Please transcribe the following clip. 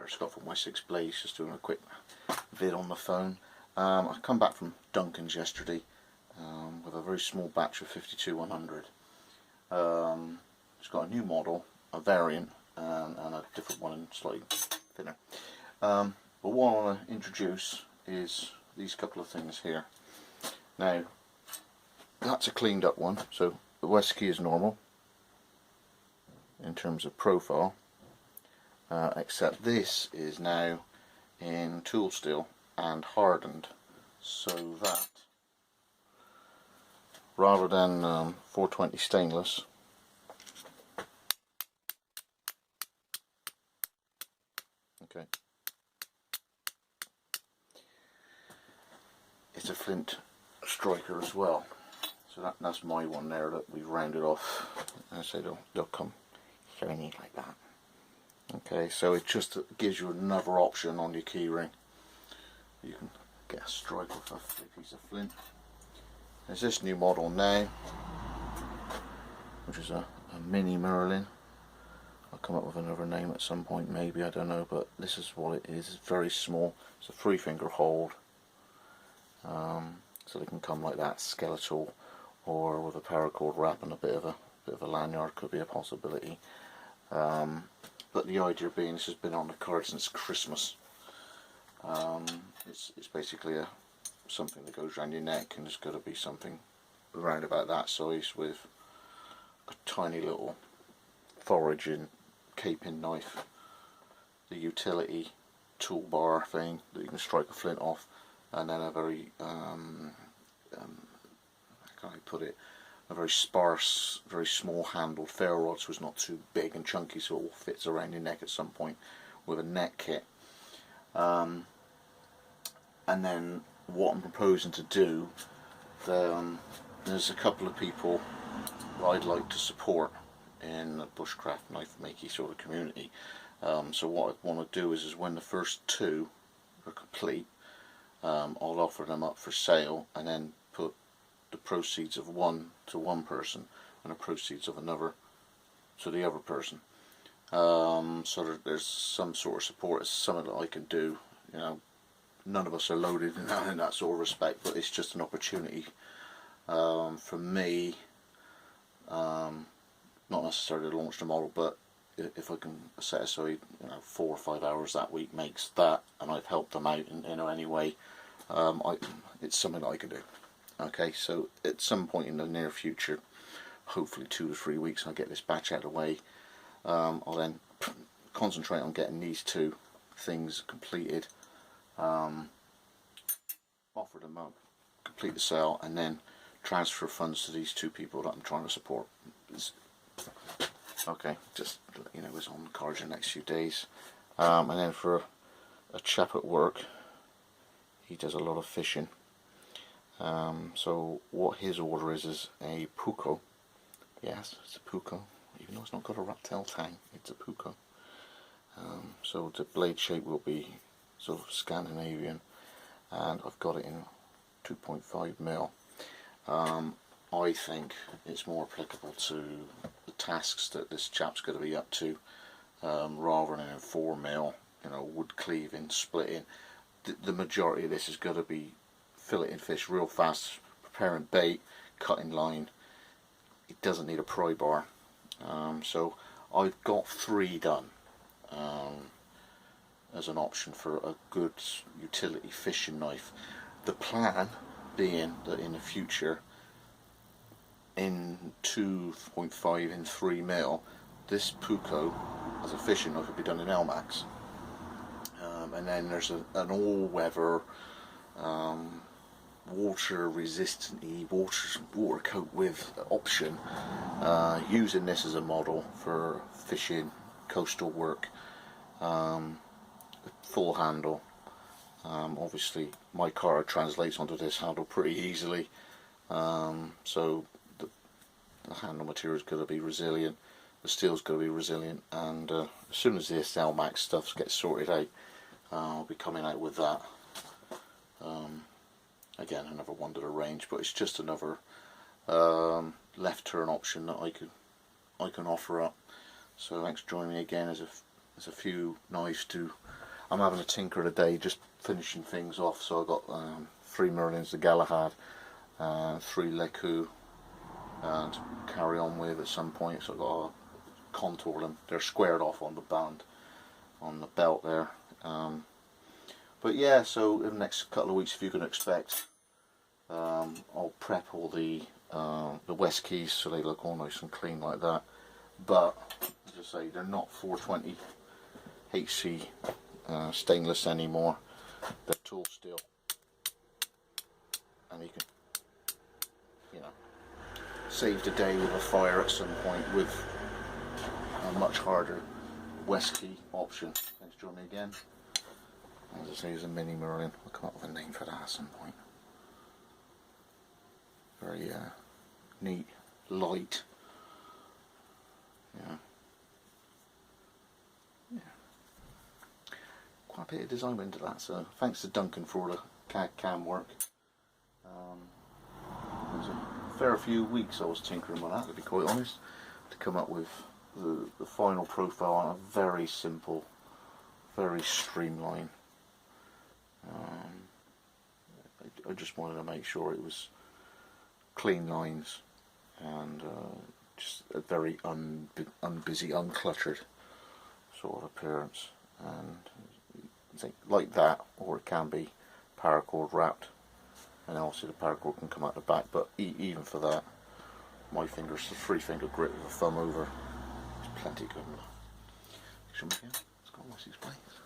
Scott from Wessex Blades, just doing a quick vid on the phone. I come back from Duncan's yesterday with a very small batch of 52100. It's got a new model, a variant, and a different one and slightly thinner. But what I want to introduce is these couple of things here. Now, that's a cleaned up one, so the West key is normal in terms of profile. Except this is now in tool steel and hardened, so that rather than 420 stainless, okay, it's a flint striker as well. So that's my one there that we've rounded off. I say they'll come shiny like that. Okay, so it just gives you another option on your keyring. You can get a strike off a piece of flint. There's this new model now, which is a mini Merlin. I'll come up with another name at some point, maybe, I don't know, but this is what it is. It's very small. It's a 3-finger hold, so they can come like that, skeletal, or with a paracord wrap and a bit of a lanyard could be a possibility. But the idea being, this has been on the card since Christmas. It's basically something that goes around your neck, and there's got to be something around about that size with a tiny little foraging caping knife, the utility toolbar thing that you can strike a flint off, and then a very how can I put it, a very sparse, very small handled ferro rod, so it's not too big and chunky, so it all fits around your neck at some point, with a neck kit. And then what I'm proposing to do, there's a couple of people that I'd like to support in the bushcraft knife makey sort of community. So what I want to do is when the first two are complete, I'll offer them up for sale, and then put the proceeds of one to one person and the proceeds of another to the other person. So that there's some sort of support. It's something that I can do. You know, none of us are loaded in that sort of respect, but it's just an opportunity for me, not necessarily to launch the model, but if I can set aside 4 or 5 hours that week makes that, and I've helped them out in any way, it's something that I can do. Okay, so at some point in the near future, hopefully 2 to 3 weeks, I'll get this batch out of the way. I'll then concentrate on getting these two things completed, offer them up, complete the sale, and then transfer funds to these two people that I'm trying to support. Okay, just it's on the cards in the next few days. And then for a chap at work, he does a lot of fishing. So what his order is a puko. Yes, it's a puko, even though it's not got a rat tail tang, it's a puko. So the blade shape will be sort of Scandinavian, and I've got it in 2.5mm. I think it's more applicable to the tasks that this chap's going to be up to, rather than in 4mm, wood cleaving, splitting. The majority of this is going to be filleting fish real fast, preparing bait, cutting line. It doesn't need a pry bar. So I've got 3 done as an option for a good utility fishing knife. The plan being that in the future, in 2.5 and 3mm, this puko as a fishing knife will be done in Elmax. And then there's an all-weather water resistant water coat with option, using this as a model for fishing, coastal work, full handle. Obviously my card translates onto this handle pretty easily, so the handle material is going to be resilient, the steel's going to be resilient, and as soon as this Elmax stuff gets sorted out, I'll be coming out with that. Again, another one to the range, but it's just another left turn option that I can offer up. So thanks for joining me again. There's a few knives to I'm having a tinker today, just finishing things off. So I've got 3 Merlins, the Galahad, 3 Leku, and carry on with at some point. So I've got to contour them. They're squared off on the band, on the belt there. But yeah, so in the next couple of weeks, if you can expect, I'll prep all the West keys so they look all nice and clean like that. But as I say, they're not 420 HC stainless anymore. They're tool steel, and you can, you know, save the day with a fire at some point with a much harder West key option. Thanks, join me again. As I say, it's a mini Merlin. I'll come up with a name for that at some point. Very neat, light. Yeah. Quite a bit of design went into that, so thanks to Duncan for all the CAD CAM work. It was a fair few weeks I was tinkering with that, to be quite honest, to come up with the final profile on a very simple, very streamlined. I just wanted to make sure it was clean lines and just a very unbusy, uncluttered sort of appearance. And I think like that, or it can be paracord wrapped, and also the paracord can come out the back. But even for that, my fingers, the 3-finger grip with a thumb over, is plenty good enough. Show me again. Let's go Wessex Blades.